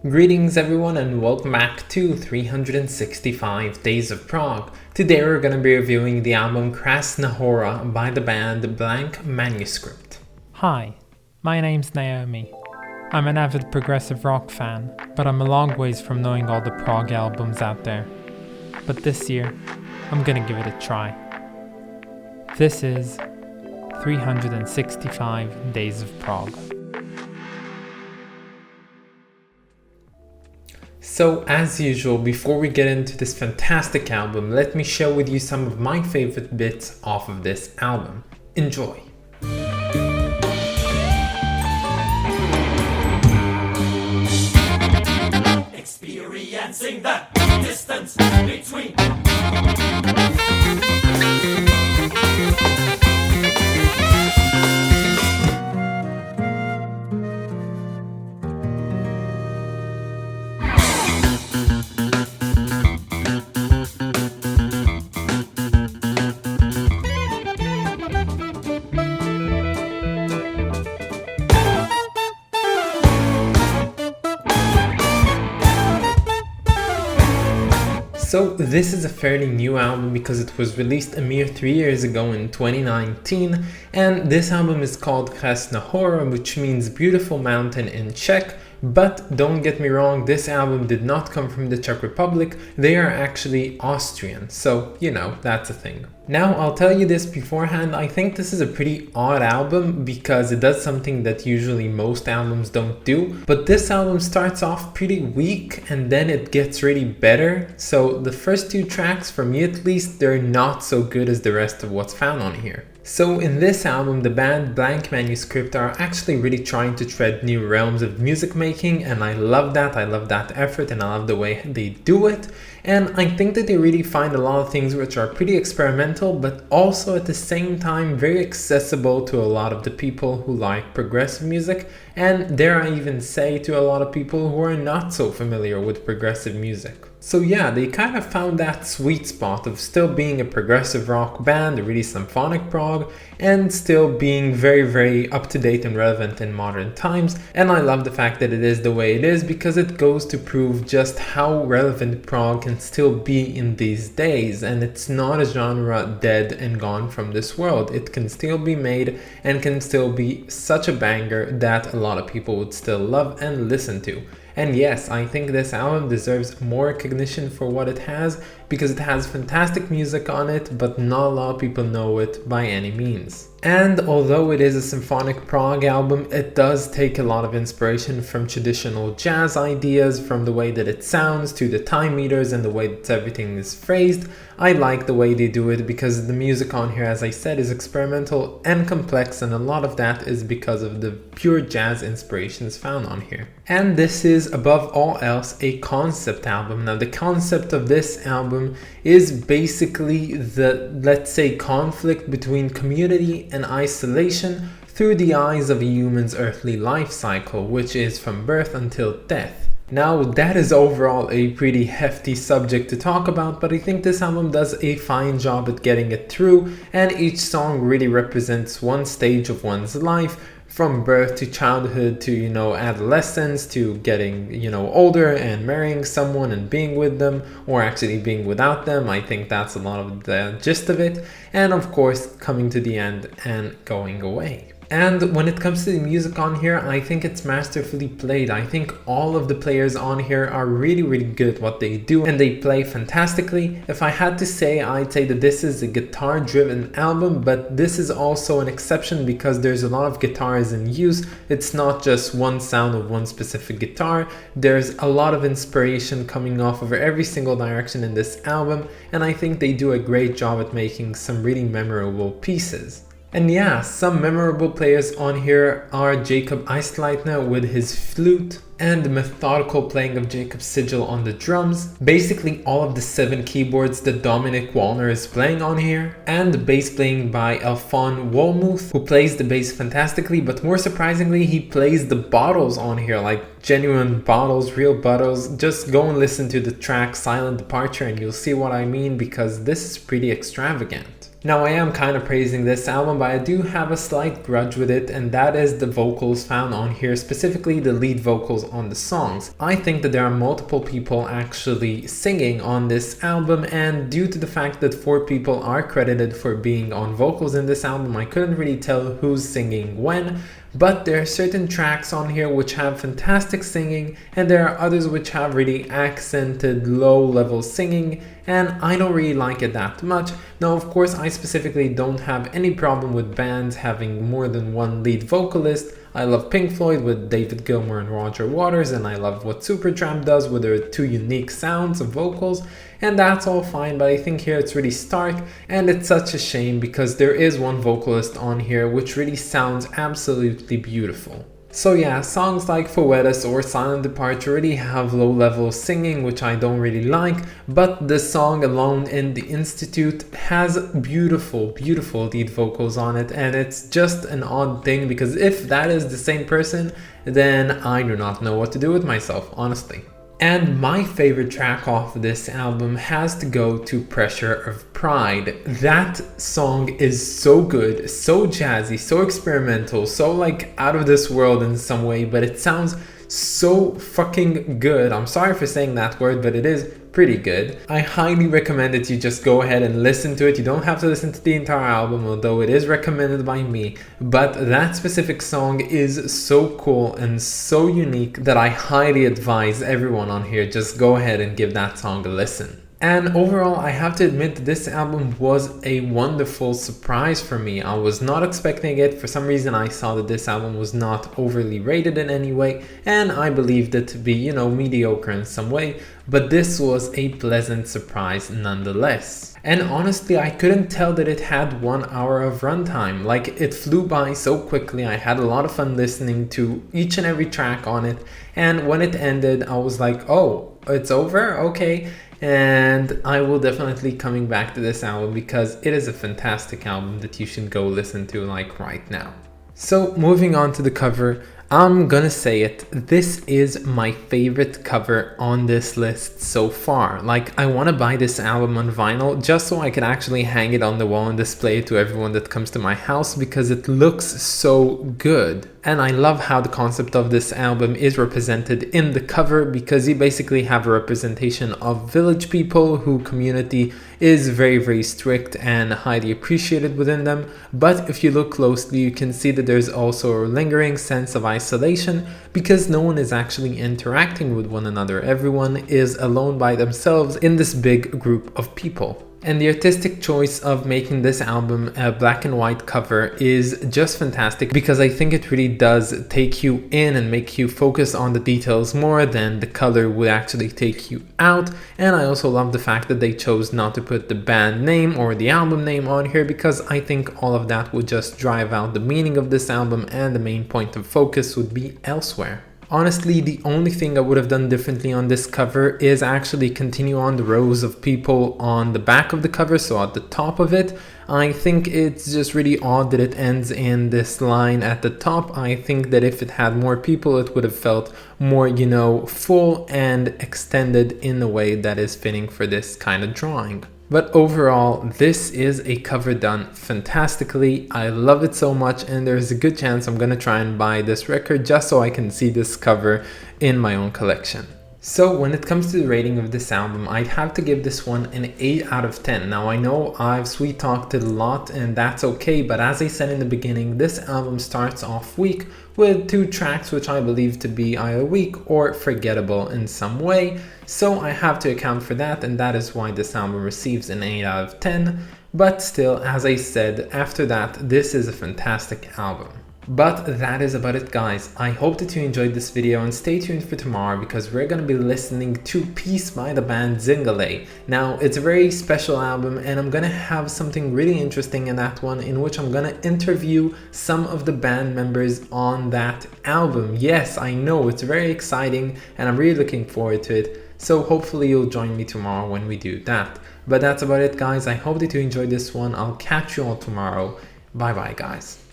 Greetings everyone and welcome back to 365 Days of Prog. Today we're going to be reviewing the album Krásná Hora by the band Blank Manuscript. Hi, my name's Naomi. I'm an avid progressive rock fan, but I'm a long ways from knowing all the prog albums out there. But this year, I'm gonna give it a try. This is 365 Days of Prog. So as usual, before we get into this fantastic album, let me share with you some of my favorite bits off of this album. Enjoy! Experiencing the distance between. So this is a fairly new album because it was released a mere 3 years ago in 2019, and this album is called Krásná Hora, which means beautiful mountain in Czech. But don't get me wrong, this album did not come from the Czech Republic, they are actually Austrian, so you know, that's a thing. Now I'll tell you this beforehand, I think this is a pretty odd album because it does something that usually most albums don't do, but this album starts off pretty weak and then it gets really better. So the first two tracks, for me at least, they're not so good as the rest of what's found on here. So in this album, the band Blank Manuscript are actually really trying to tread new realms of music making, and I love that effort, and I love the way they do it. And I think that they really find a lot of things which are pretty experimental, but also at the same time very accessible to a lot of the people who like progressive music, and dare I even say to a lot of people who are not so familiar with progressive music. So yeah, they kind of found that sweet spot of still being a progressive rock band, really symphonic prog, and still being very up to date and relevant in modern times. And I love the fact that it is the way it is because it goes to prove just how relevant prog can still be in these days, and it's not a genre dead and gone from this world. It can still be made and can still be such a banger that a lot of people would still love and listen to. And yes, I think this album deserves more recognition for what it has because it has fantastic music on it, but not a lot of people know it by any means. And although it is a symphonic prog album, it does take a lot of inspiration from traditional jazz ideas, from the way that it sounds to the time meters and the way that everything is phrased. I like the way they do it because the music on here, as I said, is experimental and complex, and a lot of that is because of the pure jazz inspirations found on here. And this is, above all else, a concept album. Now, the concept of this album is basically the, let's say, conflict between community and isolation through the eyes of a human's earthly life cycle, which is from birth until death. Now, that is overall a pretty hefty subject to talk about, but I think this album does a fine job at getting it through, and each song really represents one stage of one's life, from birth to childhood to, adolescence to getting, older and marrying someone and being with them, or actually being without them. I think that's a lot of the gist of it. And of course, coming to the end and going away. And when it comes to the music on here, I think it's masterfully played. I think all of the players on here are really good at what they do, and they play fantastically. If I had to say, I'd say that this is a guitar-driven album, but this is also an exception because there's a lot of guitars in use. It's not just one sound of one specific guitar. There's a lot of inspiration coming off of every single direction in this album, and I think they do a great job at making some really memorable pieces. And yeah, some memorable players on here are Jacob Eistleitner with his flute and the methodical playing of Jacob Sigel on the drums, basically all of the 7 keyboards that Dominic Wallner is playing on here, and the bass playing by Elfon Wolmuth, who plays the bass fantastically, but more surprisingly he plays the bottles on here, like genuine bottles, real bottles. Just go and listen to the track Silent Departure and you'll see what I mean, because this is pretty extravagant. Now I am kind of praising this album, but I do have a slight grudge with it, and that is the vocals found on here, specifically the lead vocals on the songs. I think that there are multiple people actually singing on this album, and due to the fact that 4 people are credited for being on vocals in this album, I couldn't really tell who's singing when. But there are certain tracks on here which have fantastic singing, and there are others which have really accented low level singing, and I don't really like it that much. Now of course I specifically don't have any problem with bands having more than one lead vocalist. I love Pink Floyd with David Gilmour and Roger Waters, and I love what Supertramp does with their 2 unique sounds of vocals, and that's all fine, but I think here it's really stark, and it's such a shame because there is one vocalist on here which really sounds absolutely beautiful. So yeah, songs like Foetus or Silent Departure really have low level singing, which I don't really like, but the song Alone in the Institute has beautiful, beautiful lead vocals on it, and it's just an odd thing because if that is the same person, then I do not know what to do with myself, honestly. And my favorite track off this album has to go to Pressure of Pride. That song is so good, so jazzy, so experimental, so like out of this world in some way, but it sounds so fucking good. I'm sorry for saying that word, but it is pretty good. I highly recommend that you just go ahead and listen to it. You don't have to listen to the entire album, although it is recommended by me, but that specific song is so cool and so unique that I highly advise everyone on here just go ahead and give that song a listen. And overall, I have to admit that this album was a wonderful surprise for me. I was not expecting it. For some reason, I saw that this album was not overly rated in any way, and I believed it to be, you know, mediocre in some way, but this was a pleasant surprise nonetheless. And honestly, I couldn't tell that it had 1 hour of runtime. Like, it flew by so quickly. I had a lot of fun listening to each and every track on it, and when it ended, I was like, oh, it's over? Okay. And I will definitely coming back to this album because it is a fantastic album that you should go listen to like right now. So moving on to the cover, I'm gonna say it, this is my favorite cover on this list so far. Like, I want to buy this album on vinyl just so I can actually hang it on the wall and display it to everyone that comes to my house because it looks so good. And I love how the concept of this album is represented in the cover because you basically have a representation of village people who community is very, very strict and highly appreciated within them. But if you look closely, you can see that there's also a lingering sense of isolation because no one is actually interacting with one another. Everyone is alone by themselves in this big group of people. And the artistic choice of making this album a black and white cover is just fantastic because I think it really does take you in and make you focus on the details more than the color would actually take you out. And I also love the fact that they chose not to put the band name or the album name on here because I think all of that would just drive out the meaning of this album and the main point of focus would be elsewhere. Honestly, the only thing I would have done differently on this cover is actually continue on the rows of people on the back of the cover, so at the top of it. I think it's just really odd that it ends in this line at the top. I think that if it had more people, it would have felt more, you know, full and extended in a way that is fitting for this kind of drawing. But overall, this is a cover done fantastically. I love it so much, and there's a good chance I'm gonna try and buy this record just so I can see this cover in my own collection. So when it comes to the rating of this album, I'd have to give this one an 8 out of 10. Now I know I've sweet talked it a lot and that's okay, but as I said in the beginning, this album starts off weak with 2 tracks which I believe to be either weak or forgettable in some way. So I have to account for that, and that is why this album receives an 8 out of 10. But still, as I said, after that, this is a fantastic album. But that is about it, guys. I hope that you enjoyed this video, and stay tuned for tomorrow because we're gonna be listening to Peace by the band Zingale. Now, it's a very special album, and I'm gonna have something really interesting in that one, in which I'm gonna interview some of the band members on that album. Yes, I know, it's very exciting, and I'm really looking forward to it. So hopefully you'll join me tomorrow when we do that. But that's about it, guys. I hope that you enjoyed this one. I'll catch you all tomorrow. Bye bye, guys.